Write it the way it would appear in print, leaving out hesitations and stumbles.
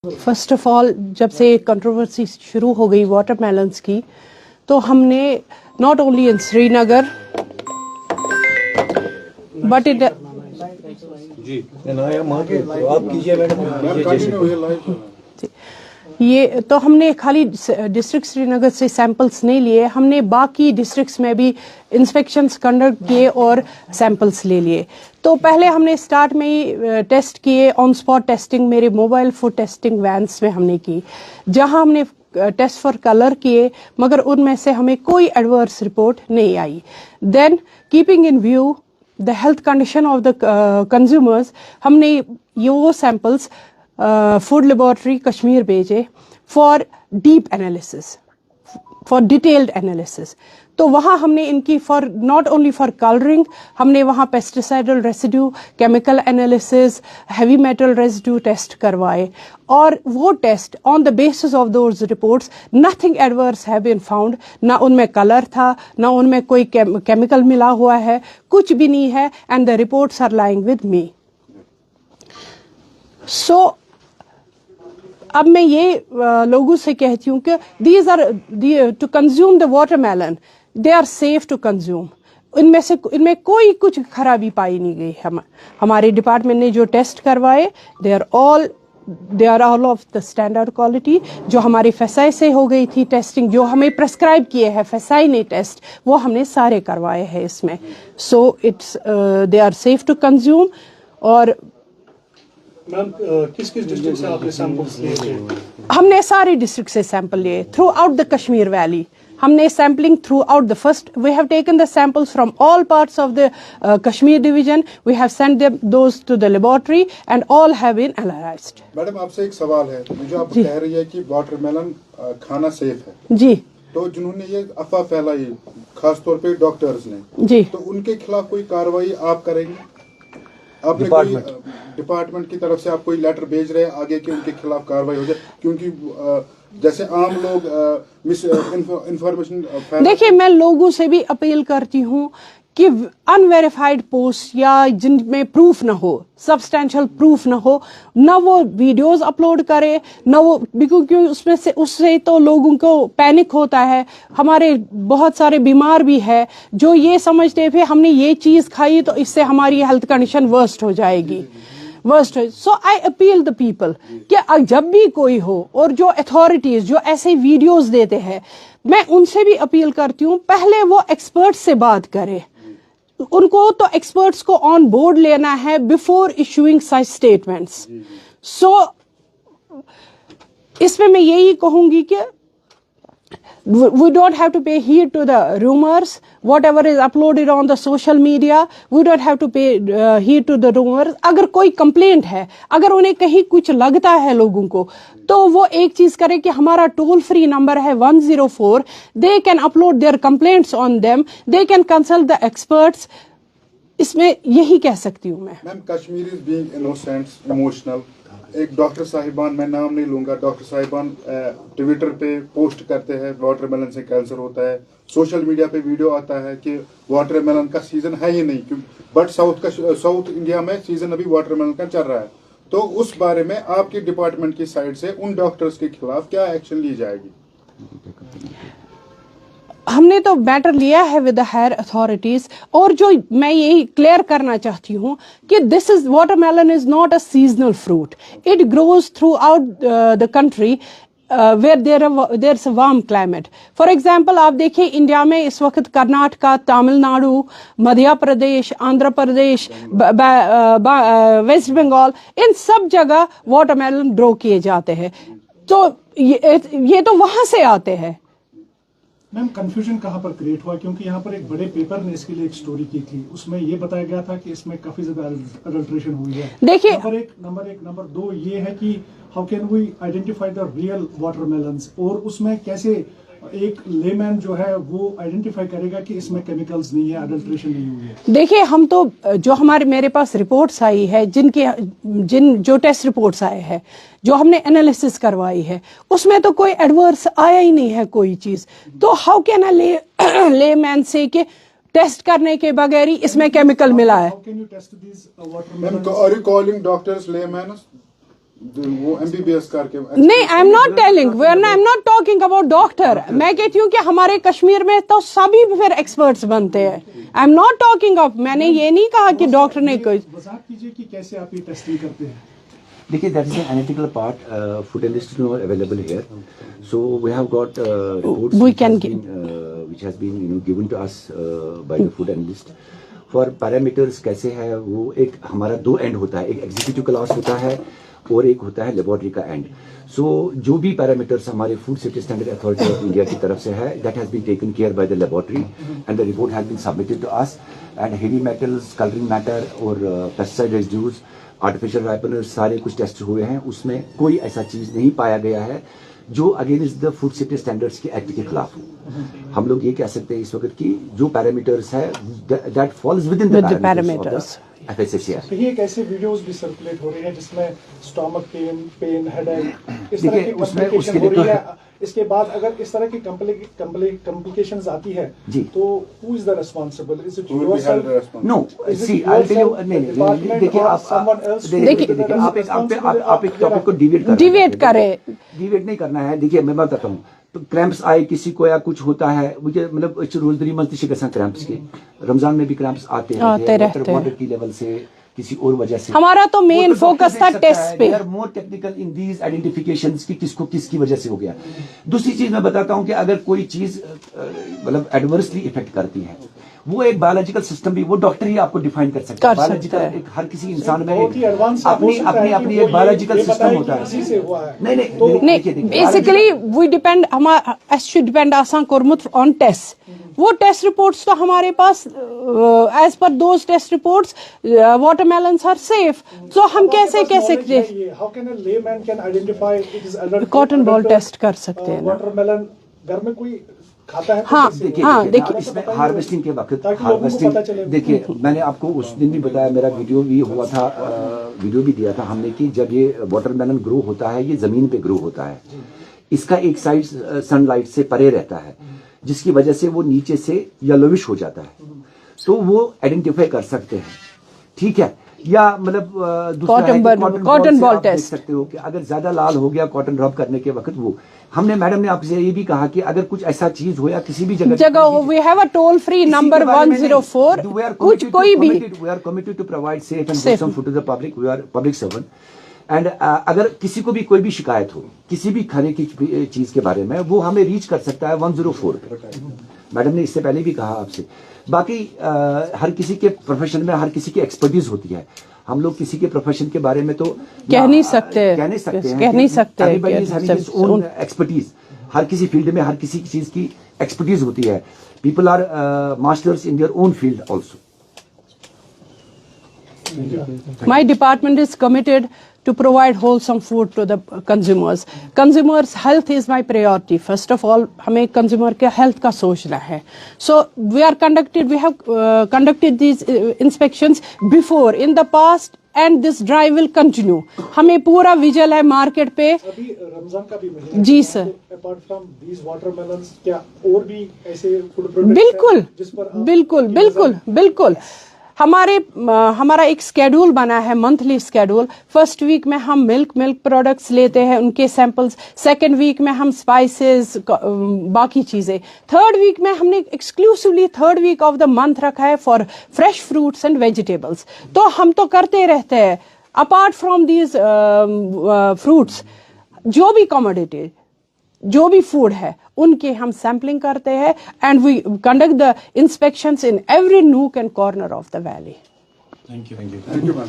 First of all जब से controversy शुरू हो गई वाटर मेलन्स की, तो हमने not only in Srinagar but in ये तो हमने खाली डिस्ट्रिक्ट श्रीनगर से सैंपल्स नहीं लिए, हमने बाकी डिस्ट्रिक्ट्स में भी इंस्पेक्शंस कंडक्ट किए और सैंपल्स ले लिए। तो पहले हमने स्टार्ट में ही टेस्ट किए, ऑन स्पॉट टेस्टिंग मेरे मोबाइल फूड टेस्टिंग वैन्स में हमने की, जहां हमने टेस्ट फॉर कलर किए, मगर उनमें से हमें कोई एडवर्स रिपोर्ट नहीं आई। Then keeping in view the health condition of the consumers, हमने ये वो सैंपल्स फूड लेबोरेटरी कश्मीर भेजे for deep analysis, for detailed analysis. तो वहाँ हमने इनकी for not only for colouring, हमने वहाँ pesticidal residue, chemical analysis, heavy metal residue test करवाए, और वो test on the basis of those reports nothing adverse have been found. ना उनमें कलर था, ना उनमें कोई केमिकल मिला हुआ है, कुछ भी नहीं है, and the reports are lying with me. So अब मैं ये लोगों से कहती हूँ कि these are to consume the watermelon, they are safe to consume. इनमें कोई कुछ खराबी पाई नहीं गई। हमारे डिपार्टमेंट ने जो टेस्ट करवाए, they are all of the standard quality. जो हमारी फेसाई से हो गई थी टेस्टिंग, जो हमें प्रेस्क्राइब किए हैं फेसाई ने टेस्ट, वो हमने सारे करवाए हैं इसमें। So it's they are safe to consume. और मैम किस किस डिस्ट्रिक्ट से आपने सैंपल्स लिए थे? हमने सारे डिस्ट्रिक्ट से सैंपल लिए throughout the Kashmir valley. हमने sampling throughout the first, we have taken the samples from all parts of the Kashmir division, we have sent them those to the laboratory and all have been analysed. Madam आपसे एक सवाल है, जो आप कह रही है कि वाटरमेलन खाना सेफ है जी, तो जिन्होंने ये अफवाह फैलाई खास तौर पे डॉक्टर्स ने जी, तो उनके खिलाफ कोई कार्रवाई आप करेंगे? आपने कोई डिपार्टमेंट की तरफ से आप कोई लेटर भेज रहे हैं आगे कि उनके खिलाफ कार्रवाई हो जाए? क्योंकि जैसे आम लोग मिस इंफॉर्मेशन, देखिए मैं लोगों से भी अपील करती हूँ कि अनवेरिफाइड पोस्ट या जिनमें प्रूफ ना हो, सब्सटेंशियल प्रूफ ना हो, ना वो वीडियोस अपलोड करे, ना वो, क्योंकि उससे तो लोगों को पैनिक होता है। हमारे बहुत सारे बीमार भी है जो ये समझते थे हमने ये चीज खाई तो इससे हमारी हेल्थ कंडीशन वर्स्ट हो जाएगी, worst. So I appeal the people कि जब भी कोई हो, और जो अथॉरिटीज जो ऐसे वीडियोस देते हैं, मैं उनसे भी अपील करती हूँ पहले वो एक्सपर्ट से बात करे। उनको तो एक्सपर्ट्स को ऑन बोर्ड लेना है बिफोर इशूइंग सच स्टेटमेंट्स। सो इसमें मैं यही कहूंगी कि we don't have to pay heed to the rumors, whatever is uploaded on the social media, we don't have to pay heed to the rumors। अगर कोई कंप्लेंट है, अगर उन्हें कहीं कुछ लगता है लोगों को, तो वो एक चीज करे कि हमारा टोल फ्री नंबर है 104, they can upload their complaints on them, they can consult the experts। इसमें यही कह सकती हूँ मैं। Ma'am Kashmir is being innocent, emotional. एक डॉक्टर साहिबान, मैं नाम नहीं लूंगा, डॉक्टर साहिबान ट्विटर पे पोस्ट करते हैं वाटरमेलन से कैंसर होता है, सोशल मीडिया पे वीडियो आता है कि वाटरमेलन का सीजन है ही नहीं, बट साउथ इंडिया में सीजन अभी वाटरमेलन का चल रहा है। तो उस बारे में आपके डिपार्टमेंट की साइड से उन डॉक्टर्स के खिलाफ क्या एक्शन ली जाएगी? हमने तो मैटर लिया है विद द हायर अथॉरिटीज, और जो मैं यही क्लियर करना चाहती हूँ कि this is watermelon is not a seasonal fruit, it grows through out the country where there's a warm climate। For example आप देखिए इंडिया में इस वक्त कर्नाटका, तमिलनाडु, मध्य प्रदेश, आंध्र प्रदेश, वेस्ट बंगाल, इन सब जगह वाटरमेलन ग्रो किए जाते हैं। तो ये तो वहां से आते हैं। मैम कंफ्यूजन कहाँ पर क्रिएट हुआ? क्योंकि यहाँ पर एक बड़े पेपर ने इसके लिए एक स्टोरी की थी, उसमें ये बताया गया था कि इसमें काफी ज्यादा अडल्ट्रेशन हुई है। देखिए नंबर दो ये है कि how can we identify the real watermelons, और उसमें कैसे एक लेमैन जो है वो आइडेंटिफाई करेगा कि इसमें केमिकल्स नहीं है, अडल्ट्रेशन नहीं हुई है? देखिए हम तो जो मेरे पास रिपोर्ट्स आई है, जो टेस्ट रिपोर्ट्स आए हैं, जो हमने एनालिसिस करवाई है, उसमें तो कोई एडवर्स आया ही नहीं है कोई चीज। तो हाउ कैन अ लेमैन से कि टेस्ट करने के बगैर ही इसमें केमिकल मिला है? How can you test these watermelons? Are you calling doctors laymen? वो MBBS करके नहीं, I am not telling, I am not talking about doctor. मैं कहती हूँ कि हमारे कश्मीर में तो सभी फिर एक्सपर्ट्स बनते हैं. I am not talking of, मैंने ये नहीं कहा कि डॉक्टर ने कोई. वजाहत कीजिए कि कैसे आप ये टेस्टिंग करते हैं. देखिए, that is an analytical part. Food analysts are available here, so we have got reports We can give. which has been given to us by the food analyst. For parameters कैसे है वो, एक हमारा दो and होता है, एक executive class होता है और एक होता है लेबोरेटरी का एंड. सो जो भी पैरामीटर्स हमारे food safety standard authority of India की तरफ से है, that has been taken care by the laboratory and the report has been submitted to us. And heavy metals, colouring matter और पेस्टिसाइड रेजिड्यूज, आर्टिफिशियल राइपनर, सारे कुछ test हुए हैं. उसमें कोई ऐसा चीज नहीं पाया गया है जो against the food safety standards के एक्ट के खिलाफ हो. हम लोग ये कह सकते हैं इस वक्त की जो पैरामीटर्स है that falls within the parameters FSSAI. देखिए, एक ऐसे वीडियोस भी सर्कुलेट हो रहे हैं जिसमें स्टमक पेन, हेडेक, इस तरह की कॉम्प्लिकेशन हो रही है. इसके बाद अगर इस तरह की कॉम्प्लिकेशंस आती है तो who is the responsible? Is it yourself? No, see I will tell you. नहीं, देखिए आप एक टॉपिक को डिविएट नहीं करना है. देखिए, मैं बताता हूँ. तो क्रैम्प्स आए किसी को या कुछ होता है, मुझे मतलब रोजदरी मस्ती गसा क्रैम्प्स के, रमजान में भी क्रैम्प्स आते रहते हैं वाटर की लेवल से, किसी और वजह से. हमारा तो मेन फोकस था टेस्ट पे. More technical in these identifications की किसको किसकी वजह से हो गया. दूसरी चीज मैं बताता हूं कि अगर कोई चीज मतलब एडवर्सली इफेक्ट करती है, वो एक बायोलॉजिकल सिस्टम भी वो डॉक्टर ही आपको डिफाइन कर सकता है. बायोलॉजिकल एक हर किसी इंसान में अपनी एक बायोलॉजिकल सिस्टम होता है. नहीं, बेसिकली वी डिपेंड, हमारा शुड डिपेंड आसान कोरमुत ऑन टेस्ट. वो टेस्ट रिपोर्ट्स तो हमारे पास as per those test reports watermelons are safe. तो हम कैसे कॉटन बॉल टेस्ट कर सकते हैं. वाटरमेलन घर में कोई खाता है? हाँ, देखिए इसमें हार्वेस्टिंग के वक्त देखिए, मैंने आपको उस दिन भी बताया, मेरा वीडियो भी हुआ था, वीडियो भी दिया था हमने कि जब ये वाटरमेलन ग्रो होता है, ये जमीन पे ग्रो होता है. इसका एक साइड सनलाइट से परे रहता है, जिसकी वजह से वो नीचे से येलोविश हो जाता है. तो वो आइडेंटिफाई कर सकते हैं, ठीक है. या मतलब कॉटन बॉल टेस्ट सकते हो कि अगर ज्यादा लाल हो गया कॉटन रब करने के वक्त, वो हमने मैडम ने आपसे ये भी कहा कि अगर कुछ ऐसा चीज हो या किसी भी जगह we have a toll free number 104, कुछ कोई भी, we are committed to provide safe and wholesome food to the public. We are public servant. And अगर किसी को भी कोई भी शिकायत हो किसी भी खाने की चीज के बारे में, वो हमें रीच कर सकता है 104 पे. मैडम ने इससे पहले भी कहा आपसे. बाकी हर किसी के प्रोफेशन में हर किसी की एक्सपर्टीज होती है. हम लोग किसी के प्रोफेशन के बारे में तो कह नहीं सकते ओन एक्सपर्टीज. हर किसी फील्ड में हर किसी चीज की एक्सपर्टीज होती है. People are masters in their own field also. My department is committed to provide wholesome food to the consumers. Consumers' health is my priority. First of all, हमें consumer के health का सोचना है. So we have conducted these inspections before in the past and this drive will continue. हमें पूरा vigil है market पे. अभी रमजान का भी महीना है. जी sir. Apart from these watermelons, क्या और भी ऐसे food products बिल्कुल. हमारा एक स्केड्यूल बना है, मंथली स्केड्यूल. फर्स्ट वीक में हम मिल्क प्रोडक्ट्स लेते हैं, उनके सैंपल्स. सेकंड वीक में हम स्पाइसेस, बाकी चीजें. थर्ड वीक में हमने exclusively third week of the month रखा है for fresh fruits and vegetables. तो हम तो करते रहते हैं. अपार्ट फ्रॉम दीज फ्रूट्स, जो भी कमोडिटी, जो भी फूड है, उनके हम सैम्पलिंग करते हैं. And we conduct the inspections in every nook and corner of the valley. Thank you ma'am.